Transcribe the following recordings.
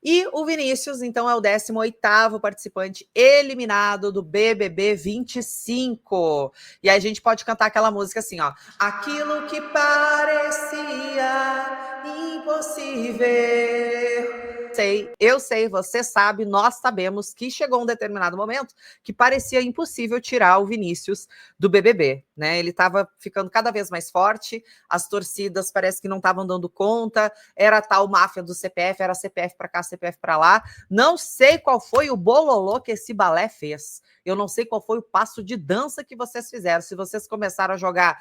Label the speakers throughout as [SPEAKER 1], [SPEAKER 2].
[SPEAKER 1] E o Vinícius, então, é o 18º participante eliminado do BBB 25. E aí a gente pode cantar aquela música assim, ó. Aquilo que parecia impossível. Eu sei, você sabe, nós sabemos que chegou um determinado momento que parecia impossível tirar o Vinícius do BBB, né? Ele estava ficando cada vez mais forte, as torcidas parece que não estavam dando conta, era a tal máfia do CPF, era CPF para cá, CPF para lá. Não sei qual foi o bololô que esse balé fez. Eu não sei qual foi o passo de dança que vocês fizeram. Se vocês começaram a jogar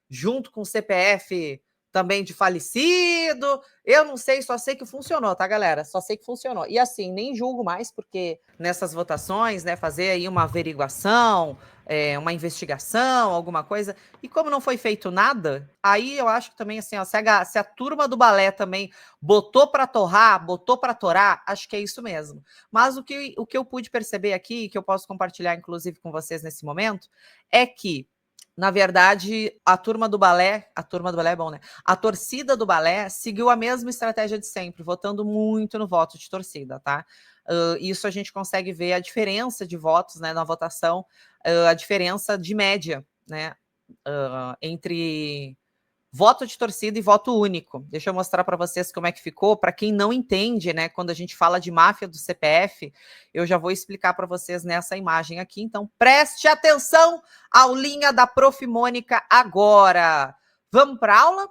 [SPEAKER 1] junto com o CPF também de falecido, eu não sei, só sei que funcionou, tá, galera? Só sei que funcionou. E assim, nem julgo mais, porque nessas votações, né, fazer aí uma averiguação, uma investigação, alguma coisa, e como não foi feito nada, aí eu acho que também, assim, ó, se a turma do balé também botou para torrar, botou para torar, acho que é isso mesmo. Mas o que eu pude perceber aqui, que eu posso compartilhar, inclusive, com vocês nesse momento, é que na verdade, a turma do balé é bom, né? A torcida do balé seguiu a mesma estratégia de sempre, votando muito no voto de torcida, tá? Isso a gente consegue ver a diferença de votos, né, na votação, a diferença de média, né, entre voto de torcida e voto único. Deixa eu mostrar para vocês como é que ficou. Para quem não entende, né, quando a gente fala de máfia do CPF, eu já vou explicar para vocês nessa imagem aqui. Então, preste atenção, aulinha da Prof. Mônica agora. Vamos para a aula?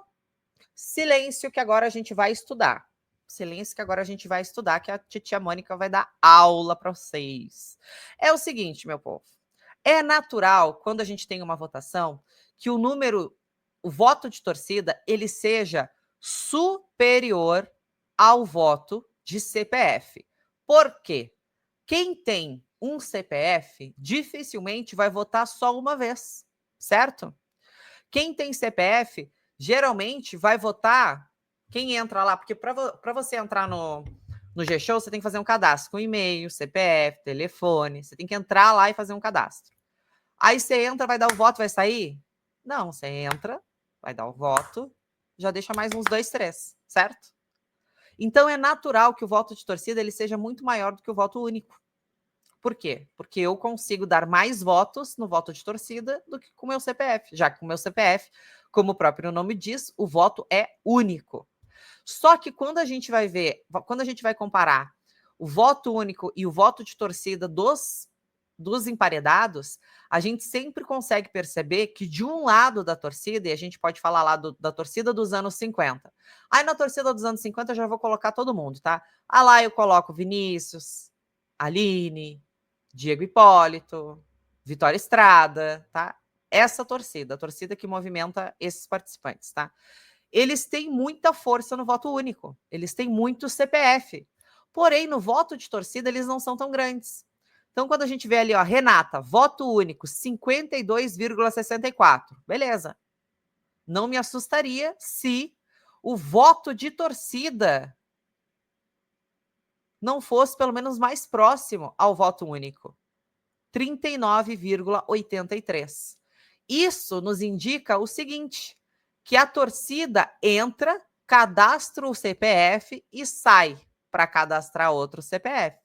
[SPEAKER 1] Silêncio que agora a gente vai estudar. Silêncio que agora a gente vai estudar, que a titia Mônica vai dar aula para vocês. É o seguinte, meu povo. É natural, quando a gente tem uma votação, que o voto de torcida, ele seja superior ao voto de CPF. Por quê? Quem tem um CPF dificilmente vai votar só uma vez, certo? Quem tem CPF geralmente vai votar. Quem entra lá, porque para você entrar no G-Show, você tem que fazer um cadastro com e-mail, CPF, telefone. Você tem que entrar lá e fazer um cadastro. Aí você entra, vai dar o voto, vai sair? Não, você entra, vai dar o voto, já deixa mais uns 2, 3, certo? Então é natural que o voto de torcida ele seja muito maior do que o voto único. Por quê? Porque eu consigo dar mais votos no voto de torcida do que com o meu CPF, já que com o meu CPF, como o próprio nome diz, o voto é único. Só que quando a gente vai comparar o voto único e o voto de torcida dos emparedados, a gente sempre consegue perceber que de um lado da torcida, e a gente pode falar lá da torcida dos anos 50. Aí na torcida dos anos 50 eu já vou colocar todo mundo, tá? Ah lá eu coloco Vinícius, Aline, Diego Hipólito, Vitória Estrada, tá? Essa torcida, a torcida que movimenta esses participantes, tá? Eles têm muita força no voto único, eles têm muito CPF. Porém, no voto de torcida, eles não são tão grandes. Então, quando a gente vê ali, ó, Renata, voto único, 52,64. Beleza. Não me assustaria se o voto de torcida não fosse pelo menos mais próximo ao voto único. 39,83. Isso nos indica o seguinte, que a torcida entra, cadastra o CPF e sai para cadastrar outro CPF.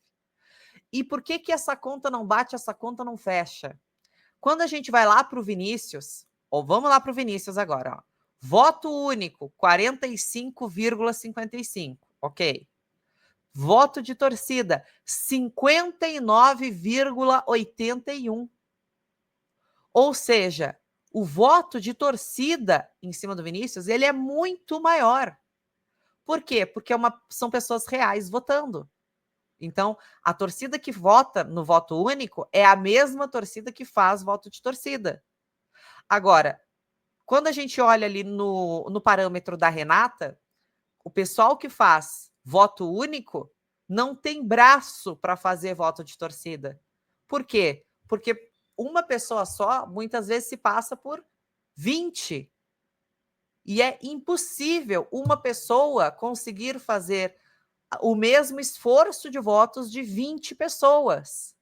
[SPEAKER 1] E por que essa conta não bate, essa conta não fecha? Quando a gente vai lá para o Vinícius, ou vamos lá para o Vinícius agora, ó, voto único, 45,55, ok. Voto de torcida, 59,81. Ou seja, o voto de torcida em cima do Vinícius, ele é muito maior. Por quê? Porque são pessoas reais votando. Então, a torcida que vota no voto único é a mesma torcida que faz voto de torcida. Agora, quando a gente olha ali no parâmetro da Renata, o pessoal que faz voto único não tem braço para fazer voto de torcida. Por quê? Porque uma pessoa só, muitas vezes, se passa por 20. E é impossível uma pessoa conseguir fazer o mesmo esforço de votos de 20 pessoas.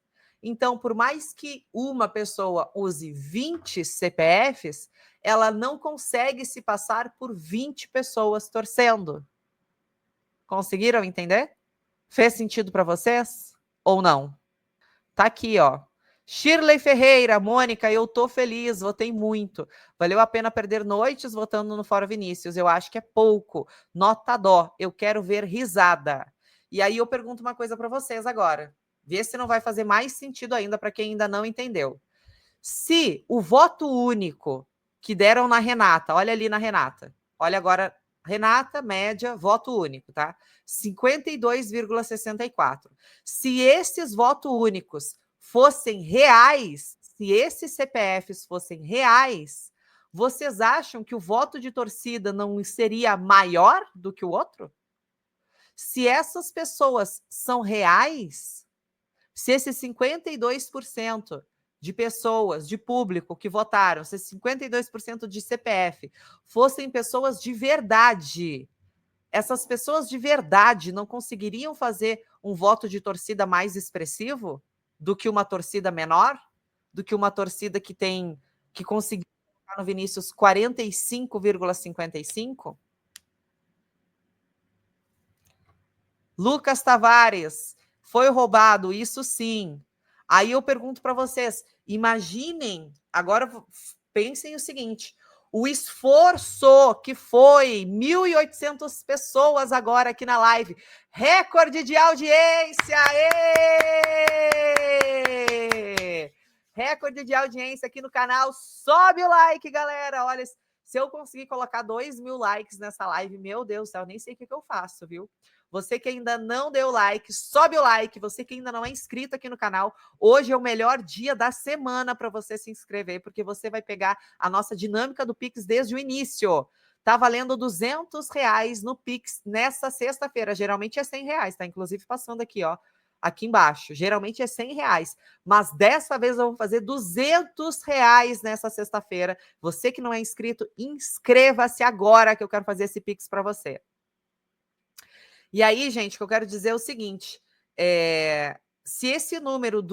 [SPEAKER 1] Então, por mais que uma pessoa use 20 CPFs, ela não consegue se passar por 20 pessoas torcendo. Conseguiram entender? Fez sentido para vocês? Ou não? Tá aqui, ó. Shirley Ferreira, Mônica, eu tô feliz, votei muito. Valeu a pena perder noites votando no Fora Vinícius. Eu acho que é pouco. Nota dó. Eu quero ver risada. E aí eu pergunto uma coisa para vocês agora. Vê se não vai fazer mais sentido ainda para quem ainda não entendeu. Se o voto único que deram na Renata, olha ali na Renata, olha agora, Renata, média, voto único, tá? 52,64. Se esses votos únicos fossem reais, se esses CPFs fossem reais, vocês acham que o voto de torcida não seria maior do que o outro? Se essas pessoas são reais, se esses 52% de pessoas, de público que votaram, se 52% de CPF fossem pessoas de verdade, essas pessoas de verdade não conseguiriam fazer um voto de torcida mais expressivo do que uma torcida menor? Do que uma torcida que conseguiu colocar no Vinícius 45,55? Lucas Tavares, foi roubado, isso sim. Aí eu pergunto para vocês, imaginem, agora pensem o seguinte, o esforço que foi 1.800 pessoas agora aqui na live, recorde de audiência, recorde de audiência aqui no canal, sobe o like, galera, olha, se eu conseguir colocar 2.000 likes nessa live, meu Deus do céu, nem sei o que eu faço, viu? Você que ainda não deu like, sobe o like. Você que ainda não é inscrito aqui no canal, hoje é o melhor dia da semana para você se inscrever, porque você vai pegar a nossa dinâmica do Pix desde o início. Tá valendo R$200 no Pix nessa sexta-feira. Geralmente é R$100, tá? Inclusive passando aqui, ó, aqui embaixo. Geralmente é R$100, mas dessa vez eu vou fazer R$200 nessa sexta-feira. Você que não é inscrito, inscreva-se agora que eu quero fazer esse Pix para você. E aí, gente, o que eu quero dizer é o seguinte, se esse número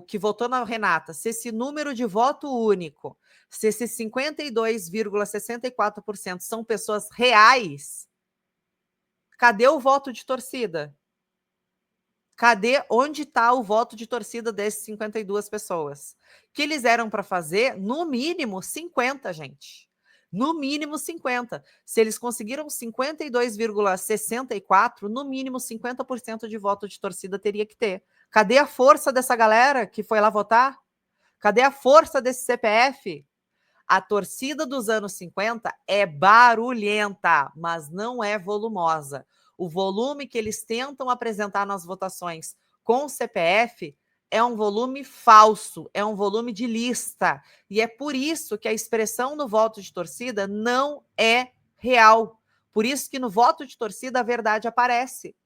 [SPEAKER 1] que votou na Renata, se esse número de voto único, se esses 52,64% são pessoas reais, cadê o voto de torcida? Onde está o voto de torcida desses 52 pessoas? Que eles eram para fazer, no mínimo, 50, gente. No mínimo 50. Se eles conseguiram 52,64, no mínimo 50% de voto de torcida teria que ter. Cadê a força dessa galera que foi lá votar? Cadê a força desse CPF? A torcida dos anos 50 é barulhenta, mas não é volumosa. O volume que eles tentam apresentar nas votações com o CPF é um volume falso, é um volume de lista. E é por isso que a expressão no voto de torcida não é real. Por isso que no voto de torcida a verdade aparece.